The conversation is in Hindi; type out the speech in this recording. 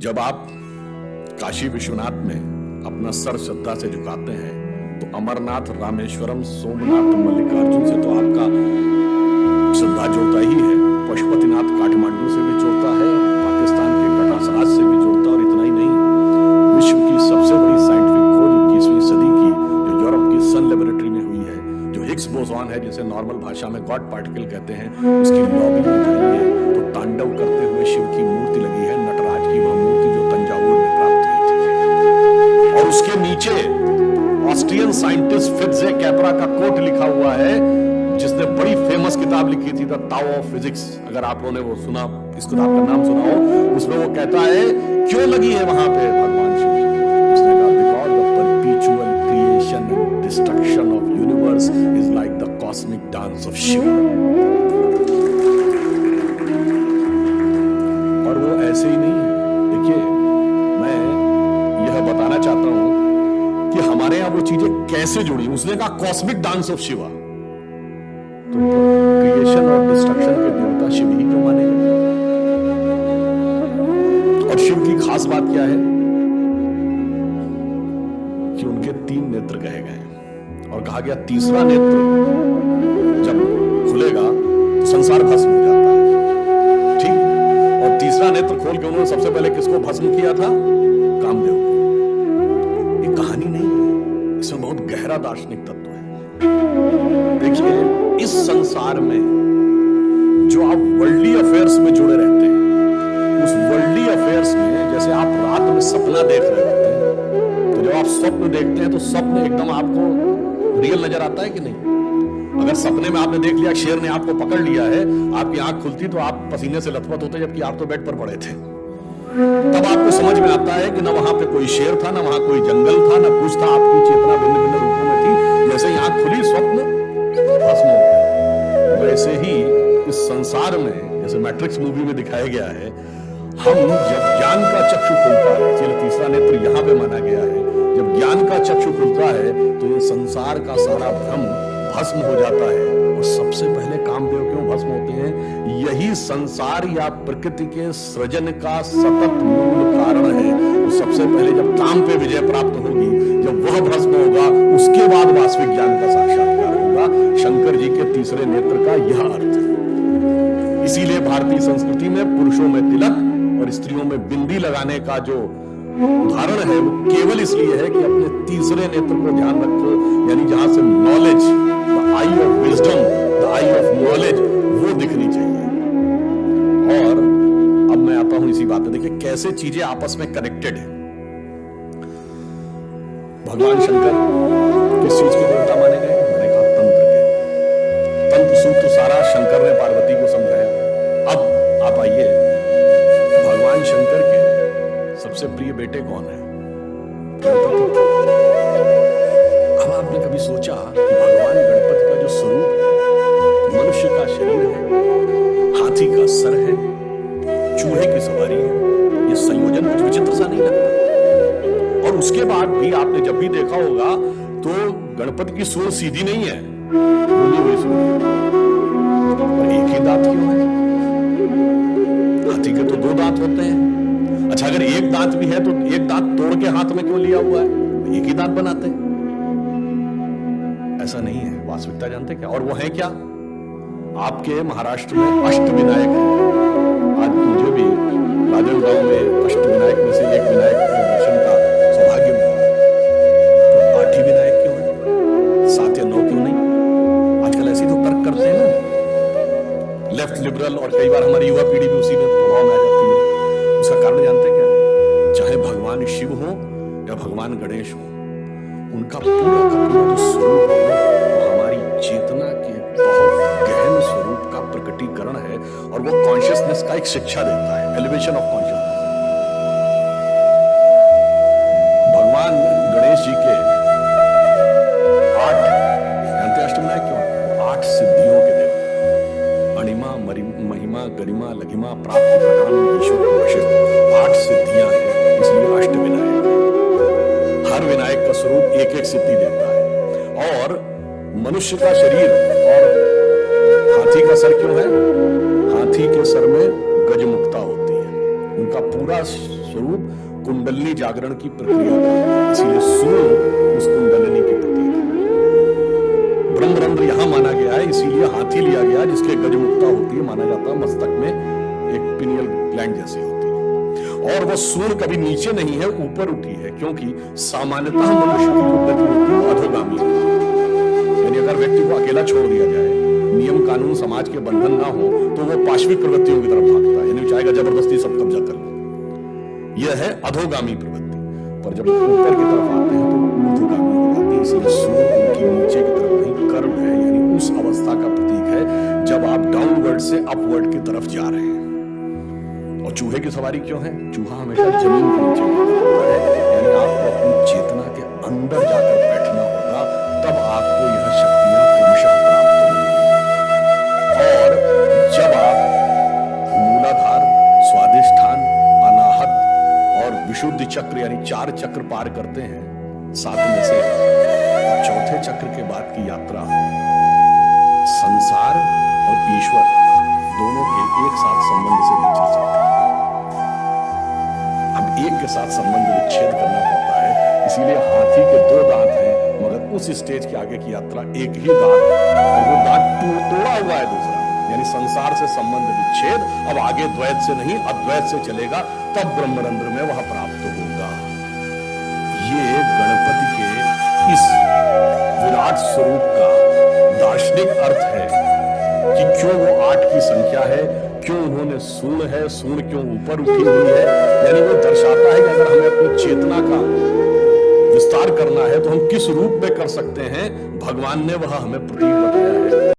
जब आप काशी विश्वनाथ में अपना सर श्रद्धा से झुकाते हैं तो अमरनाथ, रामेश्वरम, सोमनाथ, मल्लिकार्जुन से तो आपका श्रद्धा जुड़ता ही है, पशुपतिनाथ काठमांडू से भी जुड़ता है, पाकिस्तान के कटासराज से भी जुड़ता है। और इतना ही नहीं, विश्व की सबसे बड़ी साइंटिफिक खोज 21वीं सदी की जो यूरोप की सन लेबोरेटरी में हुई है, जो हिग्स बोसॉन है जिसे नॉर्मल भाषा में गॉड पार्टिकल कहते हैं, उसकी लॉबी में जाइए तो तांडव करते हुए शिव की मूर्ति लगी है, नटराज की वह मूर्ति जो तंजावुर में प्राप्त हुई थी। और उसके नीचे ऑस्ट्रियन साइंटिस्ट फिट्जे कैपरा का कोट लिखा हुआ है, जिसने बड़ी फेमस किताब लिखी थी द ताओ ऑफ फिजिक्स। अगर आप लोगों ने वो सुना, इस किताब का नाम सुना हो, उसमें वो कहता है क्यों लगी है वहां पे भगवान शिव की। उसने कहा because the perpetual creation and destruction of universe is like the cosmic dance of Shiva. और वो ऐसे ही नहीं है। देखिए, मैं यह बताना चाहता हूं कि हमारे यहां वो चीजें कैसे जुड़ी। उसने कहा कॉस्मिक डांस ऑफ शिवा, तो क्रिएशन और डिस्ट्रक्शन के देवता शिव ही क्यों माने गए? और शिव की खास बात क्या है कि उनके 3 नेत्र कहे गए और कहा गया तीसरा नेत्र जब खुलेगा तो संसार भस्म हो जाता है। ठीक, और तीसरा नेत्र खोल के उन्होंने सबसे पहले किसको भस्म किया था? कामदेव को। ये कहानी नहीं है, इसमें बहुत गहरा दार्शनिक तत्व है। देखिए, इस संसार में जो आप वर्ल्डली अफेयर्स में जुड़े रहते हैं, उस वर्ल्डली अफेयर्स में जैसे आप रात में सपना देख रहे होते हैं, तो जब आप स्वप्न देखते हैं तो स्वप्न एकदम आपको रियल नजर आता है कि नहीं? अगर सपने में आपने देख लिया शेर ने आपको पकड़ लिया है, आपकी आंख खुलती तो आप पसीने से लथपथ होते, जबकि आप तो बेड पर पड़े थे। तब आपको समझ में आता है कि ना वहां पे कोई शेर था, ना वहां कोई जंगल था, ना कुछ था, आपकी चेतना भिन्न भिन्न रूपों में थी। जैसे ही आंख खुली, स्वप्न भस्म हो गया। वैसे ही इस संसार में, जैसे मैट्रिक्स मूवी में दिखाया गया है, हम जब ज्ञान का चक्षु खुलता है, इसलिए तीसरा नेत्र यहां पे माना गया है, जब ज्ञान का चक्षु खुलता है तो ये संसार का सारा भ्रम भस्म हो जाता है। और सबसे पहले कामदेव क्यों भस्म होते हैं? यही संसार या प्रकृति के सृजन का सतत मूल कारण है। तो सबसे पहले जब काम पे विजय प्राप्त होगी, जब वह भस्म होगा, उसके बाद वास्तविक ज्ञान का साक्षात्कार होगा। शंकर जी के तीसरे नेत्र का यह अर्थ है। इसीलिए भारतीय संस्कृति में पुरुषों में तिलक और स्त्रियों में बिंदी लगाने का जो उदाहरण है वो केवल इसलिए है कि अपने तीसरे नेत्र को ध्यान रखो, यानी जहां से knowledge, the I of wisdom, the I of knowledge, वो दिखनी चाहिए। और अब मैं आता हूं इसी बात पे। देखिए कैसे चीजें आपस में कनेक्टेड है। भगवान शंकर किस चीज के देवता माने गए? मैंने कहा तंत्र के। तंत्र सूत्र सारा शंकर ने पार्वती को समझाया। अब आप आइए, भगवान शंकर के सबसे प्रिय बेटे कौन है? अब आपने कभी सोचा कि भगवान गणपति का जो स्वरूप है, मनुष्य का शरीर है, हाथी का सर है, चूहे की सवारी है, ये संयोजन कुछ विचित्र सा नहीं लगता? और उसके बाद भी आपने जब भी देखा होगा तो गणपति की सूंड सीधी नहीं है, घूमी हुई सूंड है। और एक ही दांत क्यों है? हाथी के तो 2 दांत होते हैं। अच्छा, अगर एक दांत भी है तो एक दांत तोड़ के हाथ में क्यों लिया हुआ है? एक ही दांत बनाते हैं। ऐसा नहीं है, वास्तविकता जानते क्या? और वो है क्या? आपके महाराष्ट्र में अष्टविनायक है। आज मुझे भी राजनांदगांव में अष्टविनायक में से एक विनायक के दर्शन का सौभाग्य मिला। तो 8 ही विनायक क्यों है? 7 या 9 क्यों नहीं? आजकल ऐसी तो तर्क करते हैं ना लेफ्ट लिबरल, और कई बार हमारी युवा पीढ़ी भी उसी में प्रभाव में आ जाती है। उसका कारण जानते हैं क्या है? चाहे भगवान शिव हो या भगवान गणेश हो, उनका पूरा का पूरा जो स्वरूप है वो हमारी चेतना के बहुत गहन स्वरूप का प्रकटीकरण है। और वो कॉन्शियसनेस का एक शिक्षा देता है, एलिवेशन ऑफ कॉन्शियसनेस। भगवान गणेश जी के 8 जानते अष्टविनायक क्यों? 8 सिद्धियों के देवता, अणिमा, महिमा, गरिमा, लघिमा, प्राप्ति, प्रधान, ईश्वर, वशिष्ठ, 8 सिद्धियां हैं, इसलिए अष्टविनायक। हर विनायक का स्वरूप एक एक सिद्धि देता है। और मनुष्य का शरीर और हाथी का सर क्यों है? हाथी के सर में गजमुक्ता होती है। उनका पूरा स्वरूप कुंडलिनी जागरण की प्रक्रिया का, इसीलिए सूर्य उस कुंडलिनी की प्रतीक है। ब्रह्मरंध्र यहां माना गया है, इसीलिए हाथी लिया गया जिसके गजमुक्ता होती है, माना जाता है मस्तक में एक पिनियल ग्लैंड जैसी होती है। और वह सूर्य कभी नीचे नहीं है, ऊपर उठी है, क्योंकि सामान्यतः मनुष्य की जो गति होती है वो अधोगामी होती है। यानी अगर व्यक्ति को अकेला छोड़ दिया जाए, नियम कानून समाज के बंधन ना हो, तो वो पाशविक प्रवृत्तियों की तरफ भागता है, यानी चाहेगा जबरदस्ती सब कब्जा कर ले। यह है अधोगामी प्रवृत्ति। पर जब ऊपर की तरफ आते हैं तो ऊर्ध्वगामी हो जाती है। इसलिए सूर्य उनकी नीचे की तरफ नहीं, कर्म है, यानी उस अवस्था का प्रतीक है जब आप डाउनवर्ड से अपवर्ड की तरफ जा रहे हैं। और चूहे की सवारी क्यों है? चूहा हमेशा जमीन के नीचे होता है, यानी आपको अपनी चेतना के अंदर जाकर बैठना होगा, तब आपको यह शक्तियां क्रमशः प्राप्त होंगी। और जब आप मूलाधार, स्वादिष्ठान, अनाहत और विशुद्धि चक्र यानी 4 चक्र पार करते हैं, 7 में से चौथे चक्र के बाद की यात्रा संसार और ईश्वर दोनों के एक साथ संबंध से नहीं चल सकती। अब एक के साथ संबंध विच्छेद करना पड़ता है, इसीलिए हाथी के 2 दांत हैं, मगर उस स्टेज के आगे की यात्रा एक ही दांत, और वो दांत तोड़ा हुआ है दूसरा, यानी संसार से संबंध विच्छेद। अब आगे द्वैत से नहीं अद्वैत से चलेगा, तब ब्रह्मरंध्र में वह प्राप्त होगा। ये गणपति के इस विराट स्वरूप का दार्शनिक अर्थ है कि क्यों वो 8 की संख्या है, क्यों उन्होंने सूर्ण है, सूर्ण क्यों ऊपर उठी हुई है। यानी वो दर्शाता है कि अगर हमें अपनी चेतना का विस्तार करना है तो हम किस रूप में कर सकते हैं, भगवान ने वह हमें प्रतीक बताया है।